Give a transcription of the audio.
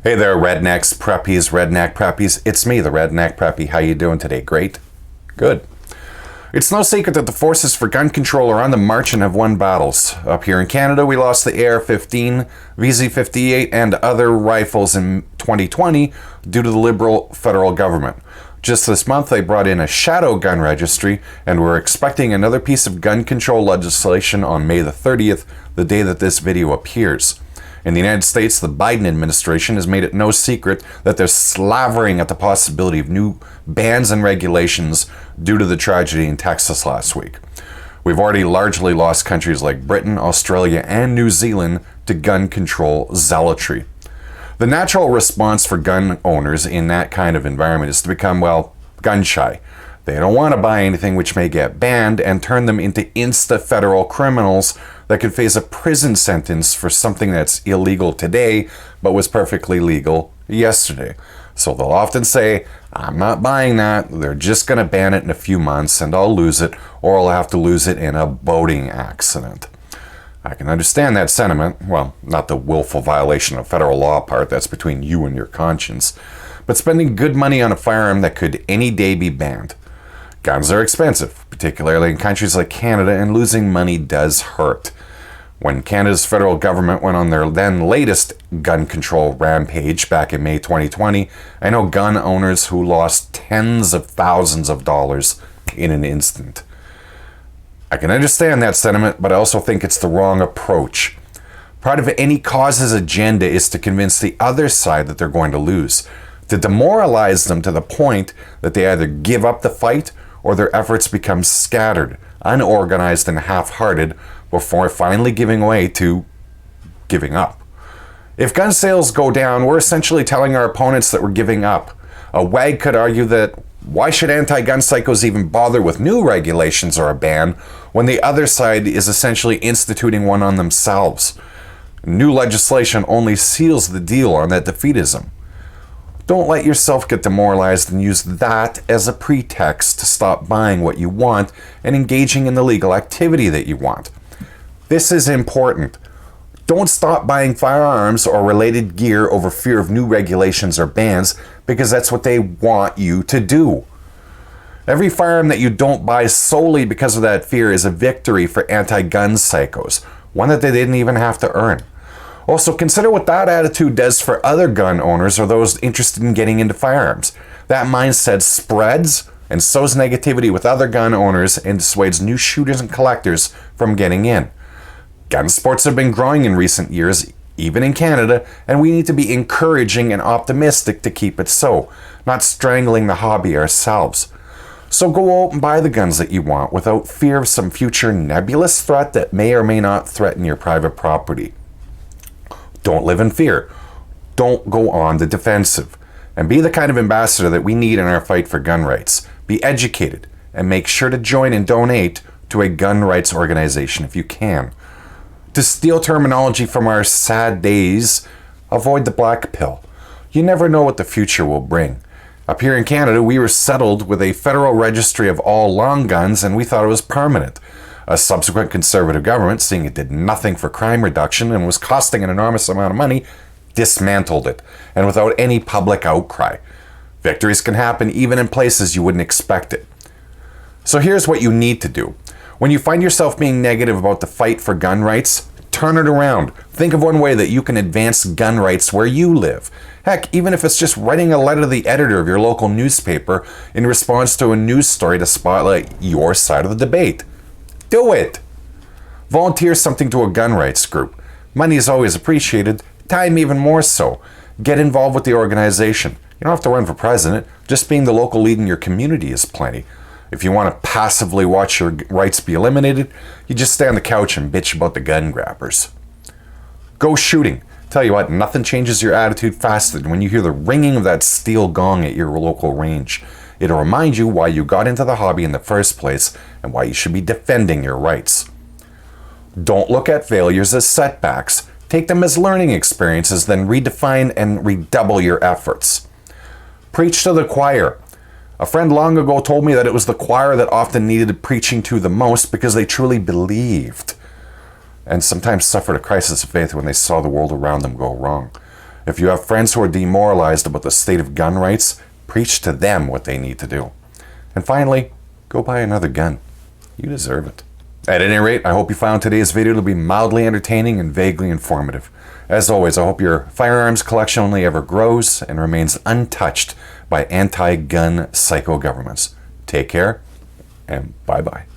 Hey there, Rednecks, Preppies, Redneck Preppies. It's me, the Redneck Preppy. How you doing today? Great? Good. It's no secret that the forces for gun control are on the march and have won battles. Up here in Canada, we lost the AR-15, VZ-58, and other rifles in 2020 due to the Liberal federal government. Just this month, they brought in a shadow gun registry, and we're expecting another piece of gun control legislation on May the 30th, the day that this video appears. In the United States, the Biden administration has made it no secret that they're slavering at the possibility of new bans and regulations due to the tragedy in Texas last week. We've already largely lost countries like Britain, Australia, and New Zealand to gun control zealotry. The natural response for gun owners in that kind of environment is to become, gun shy. They don't want to buy anything which may get banned and turn them into insta-federal criminals that could face a prison sentence for something that's illegal today but was perfectly legal yesterday. So they'll often say, I'm not buying that, they're just going to ban it in a few months and I'll lose it, or I'll have to lose it in a boating accident. I can understand that sentiment, well, not the willful violation of federal law part, that's between you and your conscience, but spending good money on a firearm that could any day be banned. Guns are expensive, particularly in countries like Canada, and losing money does hurt. When Canada's federal government went on their then latest gun control rampage back in May 2020, I know gun owners who lost tens of thousands of dollars in an instant. I can understand that sentiment, but I also think it's the wrong approach. Part of any cause's agenda is to convince the other side that they're going to lose, to demoralize them to the point that they either give up the fight or their efforts become scattered, unorganized, and half-hearted before finally giving way to giving up. If gun sales go down, we're essentially telling our opponents that we're giving up. A wag could argue that why should anti-gun psychos even bother with new regulations or a ban when the other side is essentially instituting one on themselves? New legislation only seals the deal on that defeatism. Don't let yourself get demoralized and use that as a pretext to stop buying what you want and engaging in the legal activity that you want. This is important. Don't stop buying firearms or related gear over fear of new regulations or bans, because that's what they want you to do. Every firearm that you don't buy solely because of that fear is a victory for anti-gun psychos, one that they didn't even have to earn. Also, consider what that attitude does for other gun owners or those interested in getting into firearms. That mindset spreads and sows negativity with other gun owners and dissuades new shooters and collectors from getting in. Gun sports have been growing in recent years, even in Canada, and we need to be encouraging and optimistic to keep it so, not strangling the hobby ourselves. So go out and buy the guns that you want without fear of some future nebulous threat that may or may not threaten your private property. Don't live in fear. Don't go on the defensive. And be the kind of ambassador that we need in our fight for gun rights. Be educated and make sure to join and donate to a gun rights organization if you can. To steal terminology from our sad days, avoid the black pill. You never know what the future will bring. Up here in Canada, we were settled with a federal registry of all long guns, and we thought it was permanent. A subsequent conservative government, seeing it did nothing for crime reduction and was costing an enormous amount of money, dismantled it, and without any public outcry. Victories can happen even in places you wouldn't expect it. So here's what you need to do. When you find yourself being negative about the fight for gun rights, turn it around. Think of one way that you can advance gun rights where you live. Heck, even if it's just writing a letter to the editor of your local newspaper in response to a news story to spotlight your side of the debate. Do it! Volunteer something to a gun rights group. Money is always appreciated, time even more so. Get involved with the organization. You don't have to run for president. Just being the local lead in your community is plenty. If you want to passively watch your rights be eliminated, you just stay on the couch and bitch about the gun grabbers. Go shooting. Tell you what, nothing changes your attitude faster than when you hear the ringing of that steel gong at your local range. It'll remind you why you got into the hobby in the first place and why you should be defending your rights. Don't look at failures as setbacks. Take them as learning experiences, then redefine and redouble your efforts. Preach to the choir. A friend long ago told me that it was the choir that often needed preaching to the most because they truly believed and sometimes suffered a crisis of faith when they saw the world around them go wrong. If you have friends who are demoralized about the state of gun rights, preach to them what they need to do. And finally, go buy another gun. You deserve it. At any rate, I hope you found today's video to be mildly entertaining and vaguely informative. As always, I hope your firearms collection only ever grows and remains untouched by anti-gun psycho governments. Take care, and bye-bye.